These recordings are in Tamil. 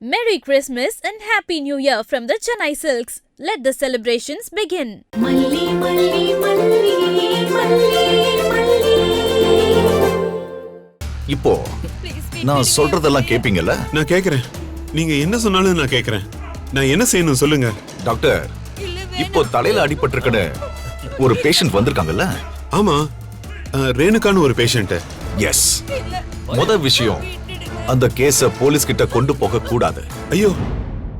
Merry Christmas and Happy New Year from the Chennai Silks. Let the celebrations begin. Malli, malli, malli, malli, malli. இப்போ நான் சொல்றதெல்லாம் கேப்பீங்கல்ல? நான் கேக்குறேன். நீங்க என்ன சொன்னாலும் நான் கேக்குறேன். நான் என்ன செய்யணும் சொல்லுங்க. டாக்டர், இப்போ தலையில அடிபட்டிருக்கன ஒரு பேஷண்ட் வந்திருக்காங்கல்ல? ஆமா, ரேணுகான்னு ஒரு பேஷண்ட். எஸ். முதல் விஷயம், அந்த கேஸ போலீஸ் கிட்ட கொண்டு போக கூடாது. ஐயோ,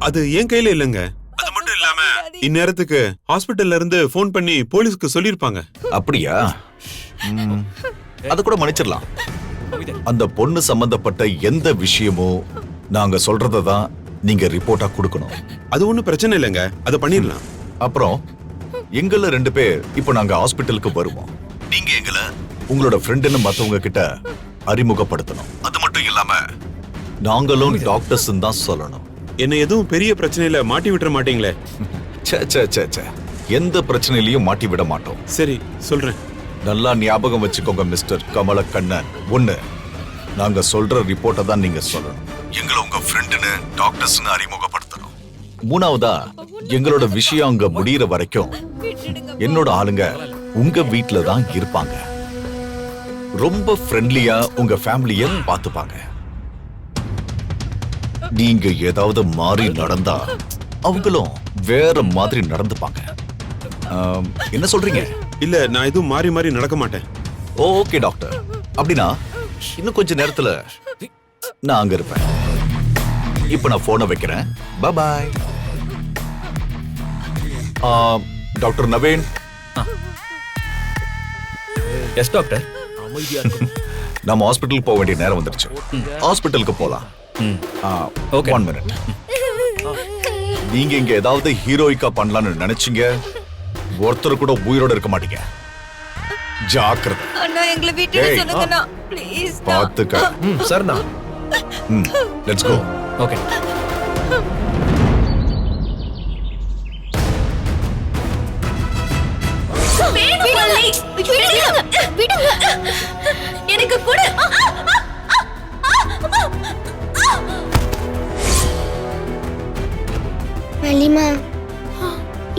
அது என் கையில இல்லங்க. அது மட்டும் இல்லாம இந்நேரத்துக்கு ஹாஸ்பிடல்ல இருந்து போன் பண்ணி போலீஸ்க்கு சொல்லிருப்பாங்க. அப்படியா? அது கூட மன்னிச்சிடலாம். அந்த பொண்ணு சம்பந்தப்பட்ட எந்த விஷயமும் நாங்க சொல்றதான் நீங்க ரிப்போர்ட்டா கொடுக்கணும். அது ஒண்ணும் பிரச்சனை இல்லைங்க, அதை பண்ணிடலாம். அப்புறம் எங்கள 2 பேர் இப்போ நாங்க ஹாஸ்பிட்டலுக்கு வருவோம். நீங்க எங்களை உங்களோட ஃப்ரெண்டுன்னு மத்தவங்க கிட்ட அறிமுகப்படுத்தணும். அது மட்டும் இல்லாம நாங்களும் டாக்டர்ஸ் தான் சொல்லணும். என்ன எதுவும் பெரிய பிரச்சனையில மாட்டி விட்டுற மாட்டீங்களே? எந்த பிரச்சனையிலயும் மாட்டி விட மாட்டோம். சரி, சொல்றேன். நல்லா ஞாபகம் வச்சுக்கோங்க மிஸ்டர் கமலக்கண்ணன். ஒண்ணு, நாங்க சொல்ற ரிப்போர்ட்டை தான் நீங்க சொல்லணும். எங்களை உங்க ஃப்ரெண்டுன்னு டாக்டர்ஸ்னு அறிமுகப்படுத்தணும். மூணாவதா, எங்களோட விஷயம் அங்க முடியற வரைக்கும் என்னோட ஆளுங்க உங்க வீட்ல தான் இருப்பாங்க. ரொம்ப ஃப்ரெண்ட்லியா உங்க ஃபேமிலிய பாத்துப்பாங்க. நீங்க ஏதாவது மாறி நடந்தா அவங்களும் வேற மாதிரி நடந்துப்பாங்க. என்ன சொல்றீங்க? இல்ல, நான் எதுவும் மாறி மாறி நடக்க மாட்டேன். ஓகே டாக்டர், அப்படின்னா இன்னும் கொஞ்ச நேரத்துல நான் அங்க இருப்பேன். இப்ப நான் போனை வைக்கிறேன். Bye bye. Doctor Naveen. Yes doctor. நம்ம ஹாஸ்பிட்டலுக்கு போக வேண்டிய நேரம் வந்துருச்சு. ஹாஸ்பிட்டலுக்கு போலாம். Okay, 1 minute. நீங்க இங்க ஏதாவது ஹீரோயிக்கா பண்ணலாம்னு நினைச்சீங்க, ஒருத்தர் கூட உயிரோட இருக்க மாட்டீங்க. ஜாக்கிரதை. அண்ணா, எங்களை வீட்டுல சொல்லுங்கண்ணா ப்ளீஸ். பாத்துக்க. சரிண்ணா. Let's go. ஓகே. எனக்கு கூட மல்லிமா,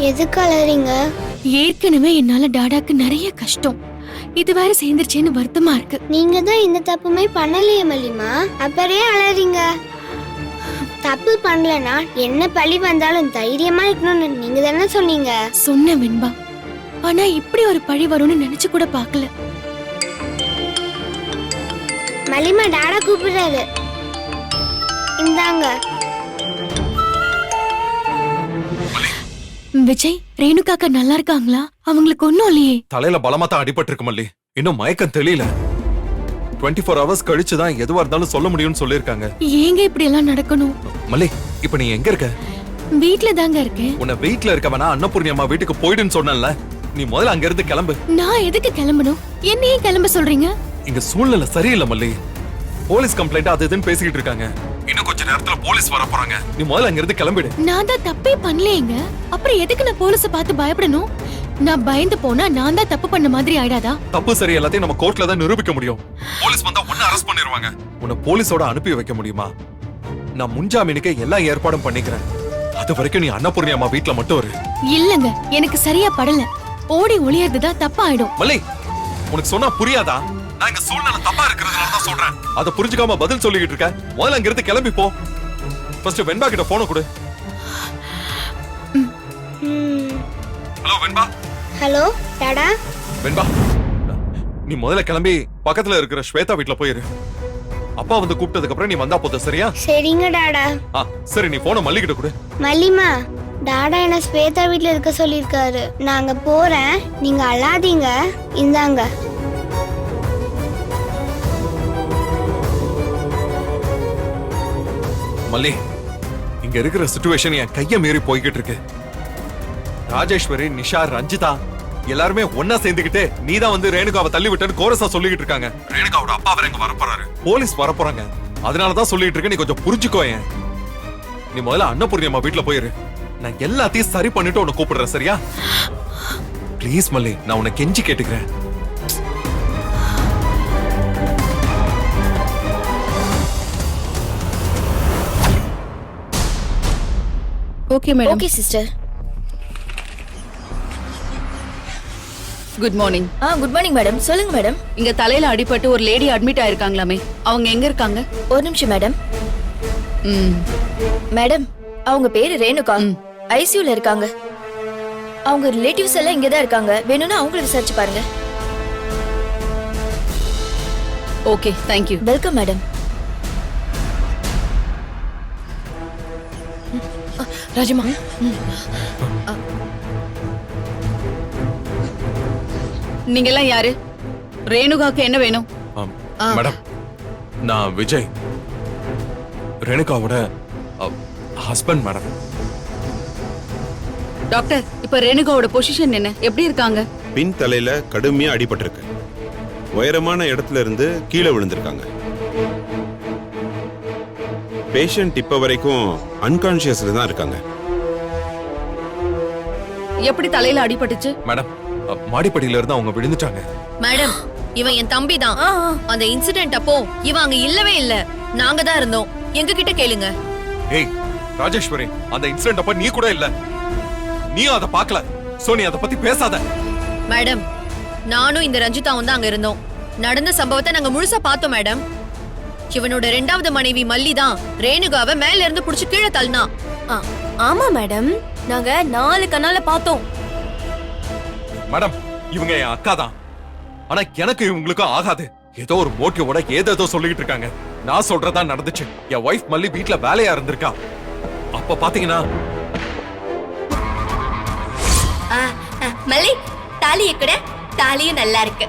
எதுக்கு அலறீங்க? ஏற்கனவே என்னால டாடாக்கு நிறைய கஷ்டம், இது வேற சேர்ந்துருச்சேன்னு வருத்தமா இருக்கு. நீங்க தான் இந்த தப்புமே பண்ணலையே மல்லிமா, அப்புறம் அலறீங்க? தப்பு பண்ணலனா என்ன பழி வந்தாலும் தைரியமா இருக்கணும்னு நீங்க தானே சொன்னீங்க. சொன்ன வெண்பா, ஆனா இப்படி ஒரு பழி வரும்னு நினைச்சு கூட பார்க்கல. மல்லிமா, டாடா கூப்பிடுறாரு. இந்தாங்க. விஜய், ரேணுகாக்கா நல்லா இருக்காங்களா? அவங்களுக்கு ஒண்ணும் இல்லையே? தலையில பலமா தான் அடிபட்டு இருக்கு மல்லி. இன்னும் மயக்கம் தெரியல. 24 hours கழிச்சு தான் எதுவா இருந்தாலும் சொல்ல முடியும்னு சொல்லிருக்காங்க. ஏங்க இப்படி எல்லாம் நடக்கணும்? மல்லி, இப்ப நீ எங்க இருக்க? வீட்ல தாங்க இருக்கேன். உன்னை வீட்ல இருக்க வேணா, அன்னபூர்ணி அம்மா வீட்டுக்கு போயிடுன்னு சொன்னேன்ல. நீ முதல்ல அங்க இருந்து கிளம்பு. நான் எதுக்கு கிளம்பணும்? என்னையே கிளம்ப சொல்றீங்க? இங்க சூழ்நிலை சரியில்லை மல்லி. போலீஸ் கம்ப்ளைண்ட் அது இதுன்னு பேசிக்கிட்டு இருக்காங்க. இன்னும் கொஞ்ச நேரத்துல போலீஸ் வர போறாங்க. நீ முதல்ல அங்க இருந்து கிளம்பிடு. நான் தான் தப்பே பண்ணலையேங்க, அப்புறம் எதுக்கு நான் போலீஸ பார்த்து பயப்படணும்? நான் பயந்து போனா நான் தான் தப்பு பண்ண மாதிரி ஆயிடாதா? தப்பு சரி எல்லாத்தையும் நம்ம கோர்ட்ல தான் நிரூபிக்க முடியும். போலீஸ் வந்தா உன்னை அரெஸ்ட் பண்ணிடுவாங்க. உன்னை போலீஸோட அனுப்பி வைக்க முடியுமா? நான் முன்ஜாமீனுக்கு எல்லா ஏற்பாடும் பண்ணிக்கிறேன். அது வரைக்கும் நீ அன்னபூர்ணி அம்மா வீட்ல மட்டும் இரு. இல்லங்க, எனக்கு சரியா படல. ஓடி ஒளியறதுதான் தப்பா ஆயிடும். மல்லி, உனக்கு சொன்னா புரியாதா? நான் இங்க சூழ்நிலை தப்பா இருக்கிறதுனால தான் சொல்றேன். அதை புரிஞ்சுக்காம பதில் சொல்லிக்கிட்டு இருக்க. முதல்ல அங்க இருந்து கிளம்பி போ. ஃபர்ஸ்ட் வெண்பா கிட்ட போன கொடு. ஹலோ வெண்பா. ஹலோ டாடா. வெண்பா, நீ முதல்ல கிளம்பி பக்கத்துல இருக்கிற ஸ்வேதா வீட்ல போயிரு. அப்பா வந்து கூப்பிட்டதுக்கு அப்புறம் நீ வந்தா போதும், சரியா? சரிங்க டாடா. சரி, நீ போன மல்லி கிட்ட கொடு. மல்லிமா, டாடா என்ன ஸ்வேதா வீட்ல இருக்க சொல்லிருக்காரு. நாங்க போறேன், நீங்க அழாதீங்க. இந்தாங்க. மல்லி, இங்க இருக்கிற சிச்சுவேஷன் என் கைய மீறி போய்கிட்டு இருக்கு. ராஜேஸ்வரி, நிஷா, ரஞ்சிதா எல்லாருமே ஒன்னா சேர்ந்துகிட்டு நீதான் வந்து ரேணுகாவை தள்ளி விட்டேன்னு கோரஸா சொல்லிக்கிட்டு இருக்காங்க. ரேணுகாவோட அப்பா வேற இங்க வரப்போறாரு, போலீஸ் வரப்போறாங்க. அதனாலதான் சொல்லிட்டு இருக்க. நீ கொஞ்சம் புரிஞ்சுக்கோ. நீ முதல்ல அன்னபூர்ணி அம்மா வீட்டுல போயிரு. நான் எல்லாத்தையும் சரி பண்ணிட்டு உன்னை கூப்பிடுறேன், சரியா? ப்ளீஸ் மல்லி, நான் உன்னை கெஞ்சி கேட்டுக்கிறேன். Okay madam. Okay sister. Good morning. Good morning madam. சொல்லுங்க மேடம். இங்க தலையில அடிபட்டு ஒரு லேடி அட்மிட் ஆயிருக்காங்களாமே, அவங்க எங்க இருக்காங்க? ஒரு நிமிஷம் மேடம். ம். மேடம், அவங்க பேரு ரேணுகா. ஐசியூல இருக்காங்க. அவங்க ரிலேட்டிவ்ஸ் எல்லாம் இங்க தான் இருக்காங்க. வேணும்னா அவங்கள விசாரிச்சு பாருங்க. Okay, thank you. Welcome madam. Rajama, நீங்க எல்லாம் யாரு? ரேணுகாக்கு என்ன வேணும்? மேடம், நான் விஜய், ரேணுகாவோட ஹஸ்பண்ட் மேடம். டாக்டர், இப்ப ரேணுகாவோட பொசிஷன் என்ன? எப்படி இருக்காங்க? பின் தலையில கடுமையா அடிபட்டிருக்கு. உயரமான இடத்துல இருந்து கீழே விழுந்திருக்காங்க. பேஷண்ட் இப்ப வரைக்கும் அன்கான்சியஸ்ல தான் இருக்காங்க. எப்படி தலையில அடிபட்டுச்சு? மேடம், மாடிப்படியில இருந்து அவங்க விழுந்துட்டாங்க. மேடம், இவன் என் தம்பி தான். அந்த இன்சிடென்ட் அப்போ இவன் அங்க இல்லவே இல்ல. நாங்க தான் இருந்தோம். எங்க கிட்ட கேளுங்க. ஏய் ராஜேஸ்வரி, அந்த இன்சிடென்ட் அப்ப நீ கூட இல்ல. நீயும் அதை பார்க்கல. சோ நீ அதை பத்தி பேசாத. மேடம், நானும் இந்த ரஞ்சிதாவும் தான் அங்க இருந்தோம். நடந்த சம்பவத்தை நாங்க முழுசா பார்த்தோம் மேடம். இவனோட 2வது மனைவி மல்லி தான் ரேணுகாவை மேல இருந்து புடிச்சு கீழே தள்ளினா. ஆமா மேடம், நாங்க 4 கண்ணால பார்த்தோம். மேடம், இவங்க என் அக்கா தான். ஆனா எனக்கு இவங்களுக்கும் ஆகாது. ஏதோ ஒரு மோட்டிவோட ஏதோ சொல்லிட்டு இருக்காங்க. நான் சொல்றதா நடந்துச்சு. என் வைஃப் மல்லி வீட்ல வேலையா இருந்திருக்கா. அப்ப பாத்தீங்கன்னா மல்லி, தாலி எக்கட? தாலியும் நல்லா இருக்கு.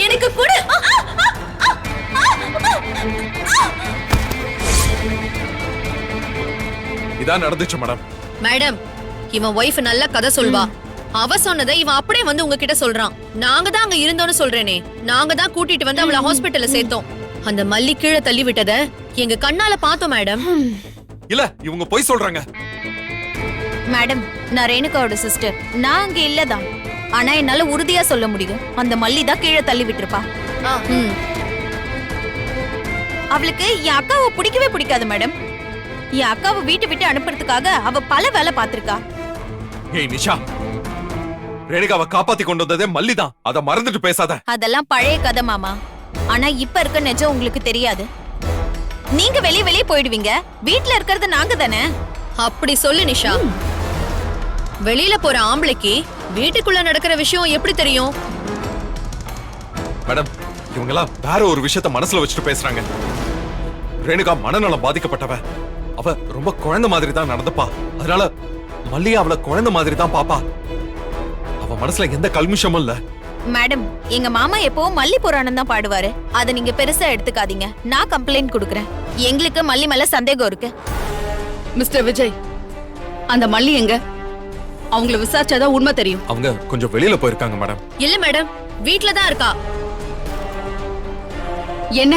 எனக்கு கூட இதான் நடந்துச்சு மேடம். மேடம், இவன் ஒய்ஃப் நல்ல கதை சொல்வா. அவ சொன்னதை இவன் அப்படியே வந்து உங்ககிட்ட சொல்றான். நாங்க தான் அங்க இருந்தோம்னு சொல்றேனே. நாங்க தான் கூட்டிட்டு வந்து அவளை ஹாஸ்பிடல்ல சேர்த்தோம். அந்த மல்லி கீழே தள்ளி விட்டத எங்க கண்ணால பார்த்தோம் மேடம். இல்ல, இவங்க போய் சொல்றாங்க. மேடம், நான் ரேணுகாவோட சிஸ்டர். நான் அங்க இல்லதான். ஆனா என்னால உறுதியா சொல்ல முடியும், அந்த மல்லி தான் கீழே தள்ளி விட்டுருப்பா. அவளுக்கு என் அக்காவை பிடிக்கவே பிடிக்காது மேடம். என் அக்காவை வீட்டை விட்டு அனுப்புறதுக்காக அவ பல வேலை பார்த்திருக்கா. ஏய் நிஷா, ரேணுகாவை காப்பாத்தி கொண்டு வந்ததே மல்லி தான். அதை மறந்துட்டு பேசாத. அதெல்லாம் பழைய கதை மாமா. ஆனா இப்ப இருக்க நிஜம் உங்களுக்கு தெரியாது. நீங்க வெளியே போயிடுவீங்க. வீட்ல இருக்கிறது நாங்க தானே. அப்படி சொல்லு நிஷா. வெளியில போற ஆம்பளைக்கு வீட்டுக்குள்ள நடக்கிற விஷயம் எப்படி தெரியும்? மேடம், இவங்க எல்லாம் வேற ஒரு விஷயத்த மனசுல வச்சுட்டு பேசுறாங்க. ரேணுகா மனநலம் பாதிக்கப்பட்டவ. அவ ரொம்ப குழந்தை மாதிரி தான் நடந்துப்பா. அதனால மல்லியா அவளை குழந்தை மாதிரி தான் பாப்பா. அவ மனசுல எந்த கல்மிஷமும் இல்ல. மேடம், எங்க மாமா எப்பவும் மல்லி புராணம் தான் பாடுவாரு. அத நீங்க பெருசா எடுத்துக்காதீங்க. நான் கம்ப்ளைண்ட் கொடுக்கறேன். எங்களுக்கு மல்லி மேல சந்தேகம் இருக்கு. மிஸ்டர் விஜய், அந்த மல்லி எங்க? அவங்கள விசாரிச்சாதான் உண்மை தெரியும். அவங்க கொஞ்சம் வெளியில போயிருக்காங்க மேடம். இல்ல மேடம், வீட்ல தான் இருக்கா. என்ன,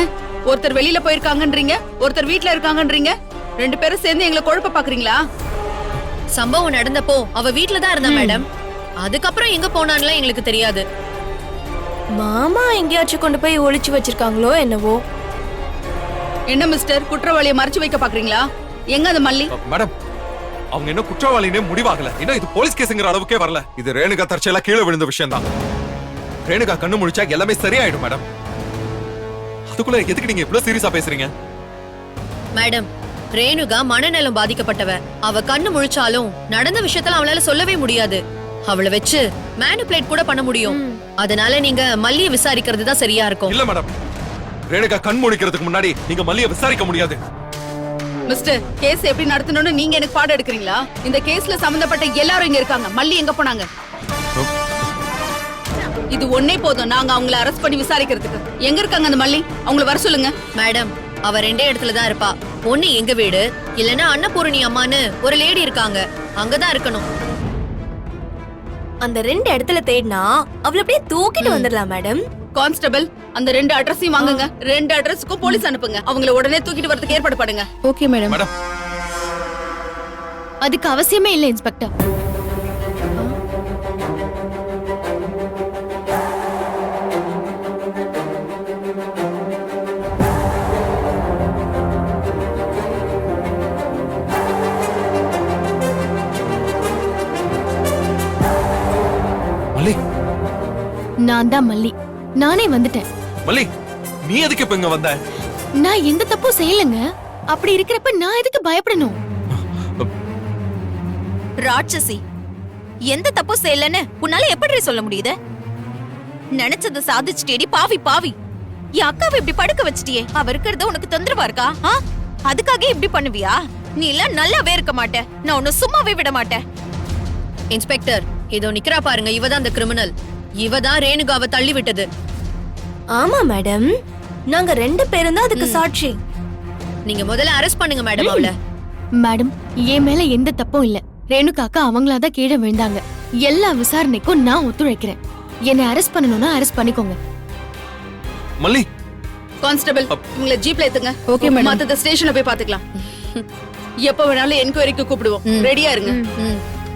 ஒருத்தர் வெளியில போயிருக்காங்கன்றீங்க, ஒருத்தர் வீட்ல இருக்காங்கன்றீங்க. 2 பேரும் சேர்ந்து எங்களை குழப்ப பாக்குறீங்களா? சம்பவம் நடந்தப்போ அவ வீட்ல தான் இருந்தா மேடம். அதுக்கப்புறம் எங்க போனான்லாம் எங்களுக்கு தெரியாது. மாமா எங்கேயாச்சும் கொண்டு போய் ஒளிச்சு வச்சிருக்காங்களோ என்னவோ. என்ன மிஸ்டர், குற்றவாளியை மறைச்சு வைக்க பாக்குறீங்களா? எங்க அந்த மல்லி? மேடம், அவங்க என்ன குற்றவாளினே முடிவாகல. இன்னும் இது போலீஸ் கேஸ்ங்கிற அளவுக்கே வரல. இது ரேணுகா தற்செயலா கீழே விழுந்த விஷயம் தான். ரேணுகா கண்ணு முழிச்சா எல்லாமே சரியாயிடும் மேடம். அதுக்குள்ள எதுக்கு நீங்க இவ்வளவு சீரியஸா பேசுறீங்க? மேடம், ரேணுகா மனநலம் பாதிக்கப்பட்டவ. அவ கண்ணு முழிச்சாலும் நடந்த விஷயத்துல அவளால சொல்லவே முடியாது. அவளை வச்சு மேனிபுலேட் கூட பண்ண முடியும். அதனால நீங்க மல்லியை விசாரிக்கிறது தான் சரியா இருக்கும். இல்ல மேடம், ரேணுகா கண் முழிக்கிறதுக்கு முன்னாடி நீங்க மல்லியை விசாரிக்க முடியாது. மிஸ்டர், கேஸ் எப்படி நடத்தணும்னு நீங்க எனக்கு பாடம் எடுக்கிறீங்களா? இந்த கேஸ்ல சம்பந்தப்பட்ட எல்லாரும் இங்க இருக்காங்க. மல்லி எங்க போனாங்க? இது ஒன்னே போதும் நாங்க அவங்கள அரெஸ்ட் பண்ணி விசாரிக்கிறதுக்கு. எங்க இருக்காங்க அந்த மல்லி? அவங்கள வர சொல்லுங்க. மேடம், அவ 2 இடத்துல தான் இருப்பா. ஒண்ணு எங்க வீடு, இல்லனா அன்னபூரணி அம்மான்னு ஒரு லேடி இருக்காங்க. அங்கதான் இருக்கணும். அந்த 2 இடத்துல தேடினா அவளை அப்படியே தூக்கிட்டு வந்துடலாம் மேடம். கான்ஸ்டபிள், அந்த 2 அட்ரஸையும் வாங்குங்க. 2 அட்ரஸ்க்கும் போலீஸ் அனுப்புங்க. அவங்கள உடனே தூக்கிட்டு வரதுக்கு ஏற்பாடு பண்ணுங்க. Okay madam. மேடம், அதுக்கு அவசியமே இல்லை இன்ஸ்பெக்டர். நான் தான் மல்லி. நானே வந்துட்டேன். மல்லி, நீ எதுக்கு இப்ப இங்க வந்த? நான் எந்த தப்பும் செய்யலங்க. அப்படி இருக்கிறப்ப நான் எதுக்கு பயப்படணும்? ராட்சசி, எந்த தப்பு செய்யலன்னு உன்னால எப்படி சொல்ல முடியுது? நினைச்சத சாதிச்சிட்டேடி பாவி பாவி. என் அக்காவை இப்படி படுக்க வச்சிட்டியே, அவ இருக்கிறது உனக்கு தொந்தரவா இருக்கா? அதுக்காக இப்படி பண்ணுவியா? நீ எல்லாம் நல்லாவே இருக்க மாட்ட. நான் உன்னை சும்மாவே விட மாட்டேன். இன்ஸ்பெக்டர், இதோ நிக்கிறா பாருங்க, இவதான் அந்த கிரிமினல். இவதான் ரேணுகாவை தள்ளி விட்டது. ஆமா மேடம், நாங்க 2 பேரும் தான் அதுக்கு சாட்சி. நீங்க முதல்ல அரெஸ்ட் பண்ணுங்க மேடம் அவள. மேடம், என் மேல எந்த தப்பும் இல்ல. ரேணுகாக்கா அவங்களாதான் கீழே விழுந்தாங்க. எல்லா விசாரணைக்கும் நான் ஒத்துழைக்கிறேன். என்னை அரெஸ்ட் பண்ணணும்னா அரெஸ்ட் பண்ணிக்கோங்க. மல்லி, கான்ஸ்டபிள், உங்களை ஜீப்ல ஏத்துங்க. Okay, madam. மத்த ஸ்டேஷன்ல போய் பாத்துக்கலாம். எப்ப வேணாலும் என்கொயரிக்கு கூப்பிடுவோம். ரெடியா இருங்க.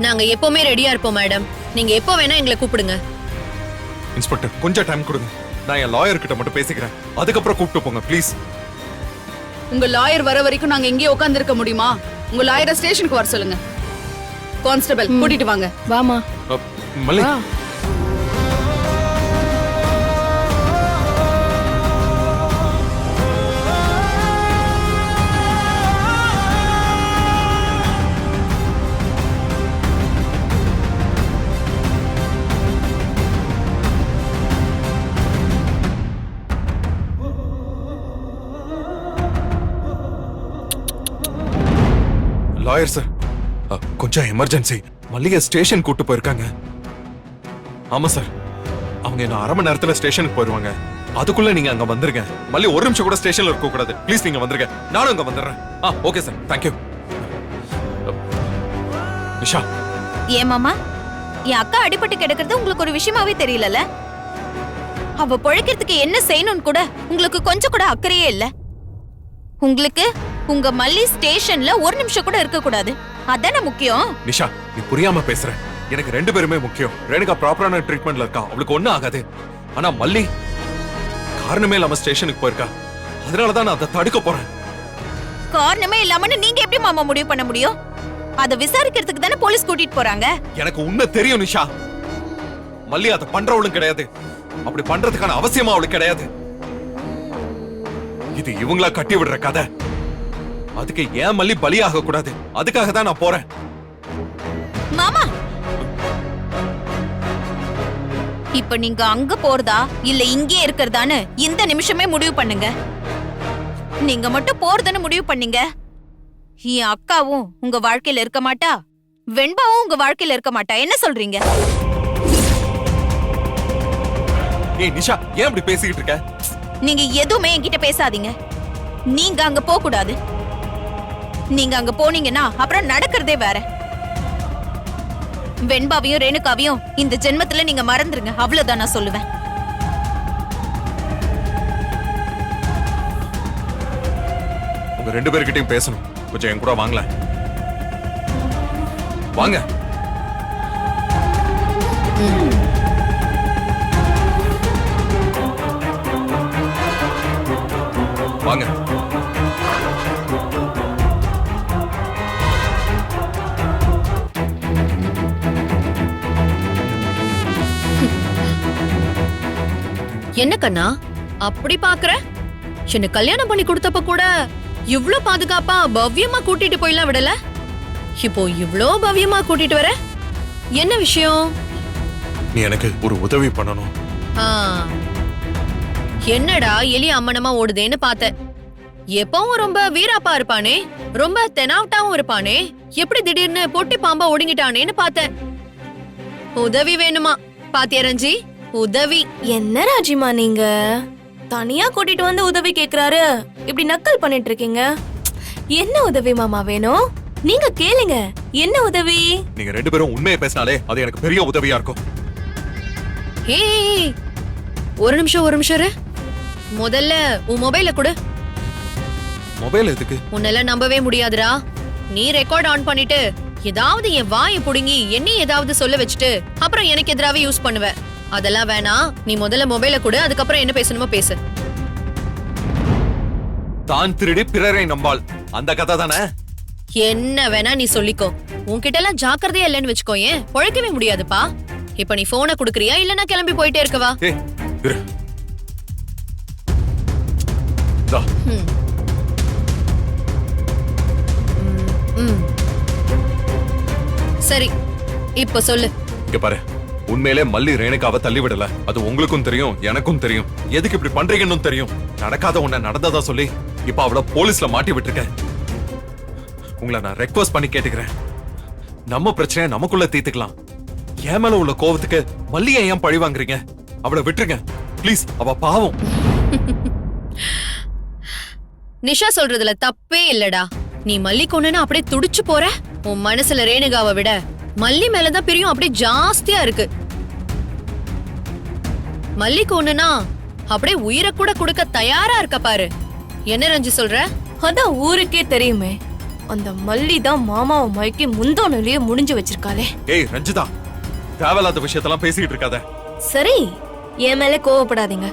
நாங்க எப்பவுமே ரெடியா இருப்போம் மேடம். நீங்க எப்போ வேணா எங்களை கூப்பிடுங்க. இன்ஸ்பெக்டர் கொஞ்சம் டைம் கொடுங்க. நான் என் லாயர் கிட்ட மட்டும் பேசிக்கிறேன். அதுக்கப்புறம் கூப்பிட்டு போங்க ப்ளீஸ். உங்க லாயர் வர வரைக்கும் நாங்க எங்கேயே உட்கார்ந்து இருக்க முடியுமா? உங்க லாயரை ஸ்டேஷனுக்கு வர சொல்லுங்க. கான்ஸ்டபிள், கூட்டிட்டு வாங்க. வாமா. மல்லி, லாயர் சார், கொஞ்சம் எமர்ஜென்சி. மல்லிகை ஸ்டேஷன் கூட்டு போயிருக்காங்க. ஆமா சார், அவங்க என்ன அரை மணி நேரத்துல ஸ்டேஷனுக்கு போயிருவாங்க. அதுக்குள்ள நீங்க அங்க வந்துருங்க. மல்லி ஒரு நிமிஷம் கூட ஸ்டேஷன்ல இருக்க கூடாது. ப்ளீஸ் நீங்க வந்துருங்க. நானும் அங்க வந்துடுறேன். Okay sir, thank you. நிஷா. ஏன் மாமா, என் அக்கா அடிபட்டு கிடக்கிறது உங்களுக்கு ஒரு விஷயமாவே தெரியலல? அவ பொழைக்கிறதுக்கு என்ன செய்யணும்னு கூட உங்களுக்கு கொஞ்சம் கூட அக்கறையே இல்ல. உங்களுக்கு உங்க மல்லி ஸ்டேஷன்ல ஒரு நிமிஷம் கூட இருக்க கூடாது, அதானே முக்கியம்? நிஷா, நீ புரியாம பேசுற. எனக்கு 2 பேருமே முக்கியம். ரேணுகா ப்ராப்பரான ட்ரீட்மெண்ட்ல இருக்கா, அவளுக்கு ஒண்ணும் ஆகாது. ஆனா மல்லி காரணமே இல்லாம ஸ்டேஷனுக்கு போயிருக்கா. அதனாலதான் நான் அதை தடுக்க போறேன். காரணமே இல்லாமன்னு நீங்க எப்படி மாமா முடிவு பண்ண முடியும்? அத விசாரிக்கிறதுக்கு தானே போலீஸ் கூட்டிட்டு போறாங்க. எனக்கு உண்மை தெரியும் நிஷா. மல்லி அதை பண்றவளும் கிடையாது. அப்படி பண்றதுக்கான அவசியமா அவளுக்கு கிடையாது. இது இவங்களா கட்டி விடுற கதை. அதுக்கு ஏன் மல்லி பலியாக கூடாது, அதுக்காக தான் நான் போறேன். மாமா, இப்ப நீங்க அங்க போறதா இல்ல இங்கே இருக்கிறதான்னு இந்த நிமிஷமே முடிவு பண்ணுங்க. நீங்க மட்டும் போறதுன்னு முடிவு பண்ணீங்க, என் அக்காவும் உங்க வாழ்க்கையில இருக்க மாட்டா, வெண்பாவும் உங்க வாழ்க்கையில இருக்க மாட்டா. என்ன சொல்றீங்க? ஏய் நிஷா, ஏன் இப்படி பேசிக்கிட்டு இருக்க? நீங்க எதுவுமே என்கிட்ட பேசாதீங்க. நீங்க அங்க போக கூடாது. நீங்க அங்க போனீங்கன்னா அப்புறம் நடக்கிறதே வேற. வெண்பாவையும் ரேணுகாவையும் இந்த ஜென்மத்துல நீங்க மறந்துருங்க, அவ்வளவுதான் நான் சொல்லுவேன். உங்க 2 பேர்கிட்டயும் பேசணும். கொஞ்சம் என் கூட வாங்கல. வாங்க. வாங்க. என்ன கண்ணா அப்படி பாக்குற? என்ன கல்யாணம் பண்ணி கொடுத்தப்ப கூட இவ்ளோ பாதுகாப்பா பவ்யமா கூட்டிட்டு போயலாம் விடல. இப்போ இவ்ளோ பவ்யமா கூட்டிட்டு வர என்ன விஷயம்? நீ எனக்கு ஒரு உதவி பண்ணணும். என்னடா எலி அம்மனமா ஓடுதேன்னு பார்த்தேன். எப்பவும் ரொம்ப வீராப்பா இருப்பானே, ரொம்ப தெனாவட்டாவும் இருப்பானே, எப்படி திடீர்னு பொட்டி பாம்பா ஒடுங்கிட்டானேன்னு பார்த்தேன். உதவி வேணுமா? பாத்தியா ரஞ்சி, உதவி. என்ன ராஜிமா நீங்க தனியா கூட்டிட்டு வந்து உதவி கேக்குறாரு, இப்படி நக்கல் பண்ணிட்டு இருக்கீங்க. என்ன உதவி மாமா வேணும்? நீங்க கேளுங்க, என்ன உதவி? நீங்க 2 பேரும் உண்மையை பேசினாலே அது எனக்கு பெரிய உதவியா இருக்கும். ஏய், ஒரு நிமிஷம் இரு. முதல்ல உன் மொபைல கொடு. மொபைல் எதுக்கு? உன்னெல்லாம் நம்பவே முடியாதுடா. நீ ரெக்கார்ட் ஆன் பண்ணிட்டு ஏதாவது என் வாயை புடுங்கி என்னை ஏதாவது சொல்ல வச்சுட்டு அப்புறம் எனக்கு எதிராவே யூஸ் பண்ணுவ. அதெல்லாம் வேணாம். நீ முதல்ல மொபைல கொடு, அதுக்கப்புறம் என்ன பேசணுமோ பேசு. தான் திருடி பிறரை நம்பாள், அந்த கதை தானே? என்ன வேணா நீ சொல்லிக்கோ. உன்கிட்ட எல்லாம் ஜாக்கிரதையா இல்லைன்னு வச்சுக்கோ, ஏன் பொழைக்கவே முடியாதுப்பா. இப்ப நீ போனை குடுக்கறியா இல்ல நான் கிளம்பி போயிட்டே இருக்கவா? ஏய் இரு. தா. சரி இப்ப சொல்லு. இங்க பாரு, உண்மையிலே மல்லி ரேணுகாவை தள்ளி விடல. அது உங்களுக்கும் தெரியும், எனக்கும் தெரியும். எதுக்கு இப்படி பண்றீங்கன்னு தெரியும். நடக்காத ஒண்ண நடந்ததா சொல்லி இப்ப அவள போலீஸ்ல மாட்டி விட்டுருக்கேன். உங்களை நான் ரெக்வஸ்ட் பண்ணி கேட்டுக்கிறேன், நம்ம பிரச்சனையை நமக்குள்ள தீர்த்துக்கலாம். என் மேல உள்ள கோவத்துக்கு மல்லியை ஏன் பழி வாங்குறீங்க? அவளை விட்டுருங்க ப்ளீஸ், அவ பாவம். நிஷா சொல்றதுல தப்பே இல்லடா. நீ மல்லி கொன்னுன்னு அப்படியே துடிச்சு போற. உன் மனசுல ரேணுகாவை விட மல்லி மேலதான் பிரியம் அப்படியே ஜாஸ்தியா இருக்கு. மல்லி கொன்னுனா அப்படியே உயிரை கூட கொடுக்க தயாரா இருக்க பாரு. என்ன ரஞ்சி சொல்ற? அதான் ஊருக்கே தெரியுமே, அந்த மல்லி தான் மாமாவை மயக்கி முந்தோனிலேயே முடிஞ்சு வச்சிருக்காளே. ஏய் ரஞ்சிதா, தேவையில்லாத விஷயத்தெல்லாம் பேசிக்கிட்டு இருக்காத. சரி, என் மேல கோவப்படாதீங்க.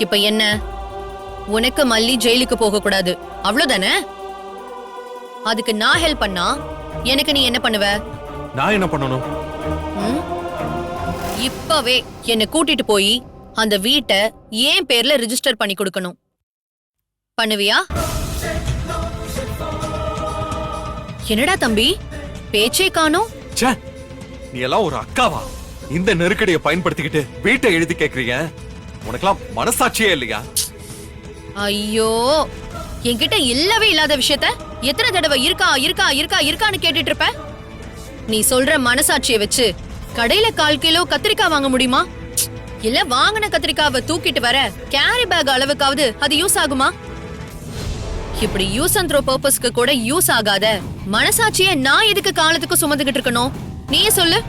இப்ப என்ன, உனக்கு மல்லி ஜெயிலுக்கு போக கூடாது அவ்வளவுதானே? அதுக்கு நான் ஹெல்ப் பண்ணா எனக்கு நீ என்ன பண்ணுவ? நான் என்ன பண்ணணும்? இப்பவே என்ன கூட்டிட்டு போய் அந்த வீட்டை ஏன் பேர்ல ரிஜிஸ்டர் பண்ணி கொடுக்கணும். பண்ணுவியா? என்னடா தம்பி பேச்சே காணோம்? ச்சே, நீ எல்லாம் ஒரு அக்காவா? இந்த நெருக்கடியை பயன்படுத்திக்கிட்டு வீட்டை எழுதி கேக்குறீங்க. உனக்கெல்லாம் மனசாட்சியே இல்லையா? ஐயோ, என்கிட்ட இல்லவே இல்லாத விஷயத்த எத்தனை தடவை இருக்கா இருக்கா இருக்கா இருக்கான்னு கேட்டுட்டு இருப்ப? நீ சொல்ற மனசாட்சியை வச்சு கடையில 1/4 கிலோ கத்திரிக்காய் வாங்க முடியுமா? இல்ல வாங்கின கத்திரிக்காவை தூக்கிட்டு வர கேரி பேக் அளவுக்காவது அது யூஸ் ஆகுமா? இப்படி யூஸ் அண்ட் த்ரோ பர்பஸ்க்கு கூட யூஸ் ஆகாத மனசாட்சியை நான் எதுக்கு காலத்துக்கு சுமந்துகிட்டு இருக்கணும்? நீயே சொல்லு.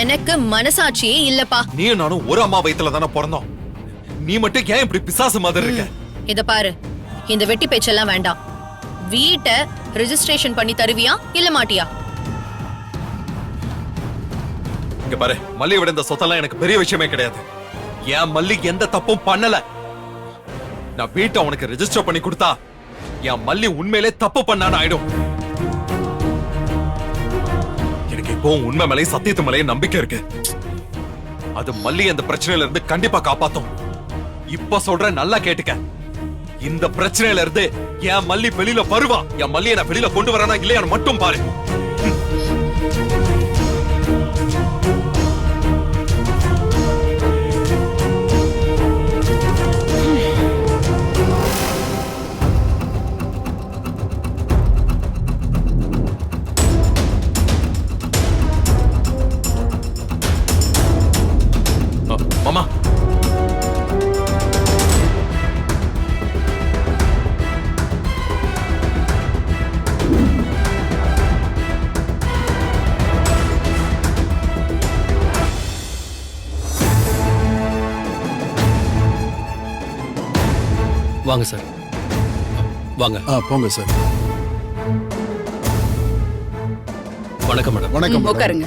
எனக்கு மனசாட்சியே இல்லப்பா. நீயும் நானும் ஒரு அம்மா வயித்துல தானே பிறந்தோம். நீ மட்டும் ஏன் இப்படி பிசாசு மாதிரி இருக்க? இத பாரு, இந்த வெட்டி பேச்செல்லாம் வேண்டாம். வீட்டை ரெஜிஸ்ட்ரேஷன் பண்ணி தருவியா இல்ல மாட்டியா? இங்க பாரு, மல்லி விட இந்த சொத்தெல்லாம் எனக்கு பெரிய விஷயமே கிடையாது. என் மல்லி எந்த தப்பும் பண்ணல. நான் வீட்டை உனக்கு ரெஜிஸ்டர் பண்ணி கொடுத்தா என் மல்லி உண்மையிலே தப்பு பண்ணான்னு ஆயிடும். எனக்கு இப்போ உண்மை மேலே சத்தியத்து மேலே நம்பிக்கை இருக்கு. அது மல்லி அந்த பிரச்சனையில இருந்து கண்டிப்பா காப்பாத்தும். இப்ப சொல்ற நல்லா கேட்டுக்க, இந்த பிரச்சனையில இருந்து என் மல்லி வெளியில வருவா. என் மல்லியை நான் வெளியில கொண்டு வரானா இல்லையா மட்டும் பாரு. மாமா, வாங்க சார், வாங்க. போங்க சார். வணக்கம் மேடம். வணக்கம். உட்காருங்க.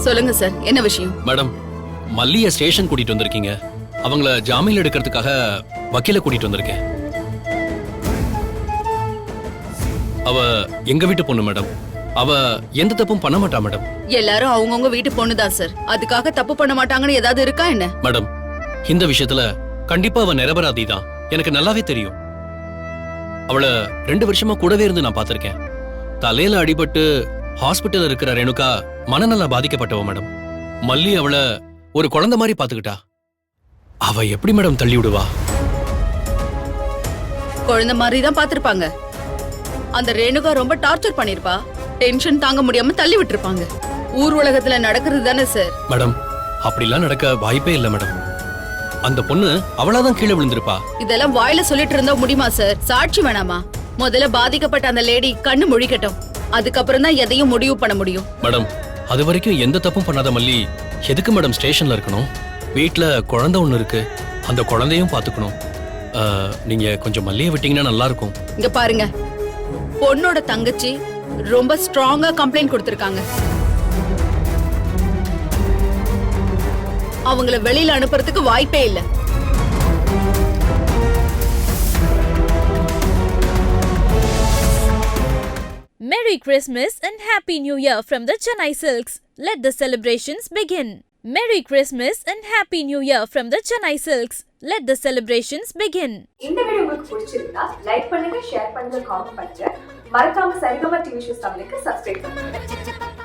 சொல்லுங்க சார், என்ன விஷயம்? மேடம், மல்லிய ஸ்டேஷன் கூட்டிட்டு வந்திருக்கீங்க. அவங்கள ஜாமீன் எடுக்கிறதுக்காக வக்கீல கூட்டிட்டு வந்திருக்கேன். அவ எங்க வீட்டு பொண்ணு மேடம். அவ எந்த தப்பும் பண்ண மாட்டா மேடம். எல்லாரும் அவங்கவுங்க வீட்டு பொண்ணுதான் சார். அதுக்காக தப்பு பண்ண மாட்டாங்கன்னு ஏதாவது இருக்கா என்ன? மேடம், இந்த விஷயத்துல கண்டிப்பா அவ நிரபராதி தான். எனக்கு நல்லாவே தெரியும். அவளை 2 வருஷமா கூடவே இருந்து நான் பார்த்திருக்கேன். தலையில அடிபட்டு ஹாஸ்பிட்டல் இருக்கிற ரேணுகா மனநல பாதிக்கப்பட்டவ மேடம். மல்லி அவளை ஒரு குழந்தை மாதிரி பாத்துக்கிட்டா. அவ எப்படி மேடம் தள்ளி விடுவா? குழந்தை மாதிரி தான் பாத்திருப்பாங்க. அந்த ரேணுகா ரொம்ப டார்ச்சர் பண்ணிருப்பா. டென்ஷன் தாங்க முடியாம தள்ளி விட்டுருப்பாங்க. ஊர் உலகத்துல நடக்கிறது தானே சார். மேடம், அப்படிலாம் நடக்க வாய்ப்பே இல்ல மேடம். அந்த பொண்ணு அவளாதான் கீழே விழுந்திருப்பா. இதெல்லாம் வாயில சொல்லிட்டு இருந்தா முடியுமா சார்? சாட்சி வேணாமா? முதல்ல பாதிக்கப்பட்ட அந்த லேடி கண்ணு முழிக்கட்டும், அதுக்கப்புறம் தான் எதையும் முடிவு பண்ண முடியும். மேடம், அது வரைக்கும் எந்த தப்பும் பண்ணாத மல்லி எதுக்கு மேடம் ஸ்டேஷன்ல இருக்கணும்? வீட்ல குழந்தை ஒண்ணு இருக்கு, அந்த குழந்தையும் பாத்துக்கணும். நீங்க கொஞ்சம் மல்லியை விட்டீங்கன்னா நல்லா இருக்கும். இங்க பாருங்க, பொண்ணோட தங்கச்சி ரொம்ப ஸ்ட்ராங்கா கம்ப்ளைண்ட் கொடுத்திருக்காங்க. அவங்கள வெளியில அனுப்புறதுக்கு வாய்ப்பே இல்ல. Merry Christmas and Happy New Year from the Chennai Silks. Let the celebrations begin. Merry Christmas and Happy New Year from the Chennai Silks. Let the celebrations begin. இந்த வீடியோ உங்களுக்கு பிடிச்சிருந்தா லைக் பண்ணுங்க, ஷேர் பண்ணுங்க, காமெண்ட் பண்ணுங்க. மறக்காம சரிகமா டிவி ஷோஸ் தமிழுக்கு சப்ஸ்கிரைப் பண்ணுங்க.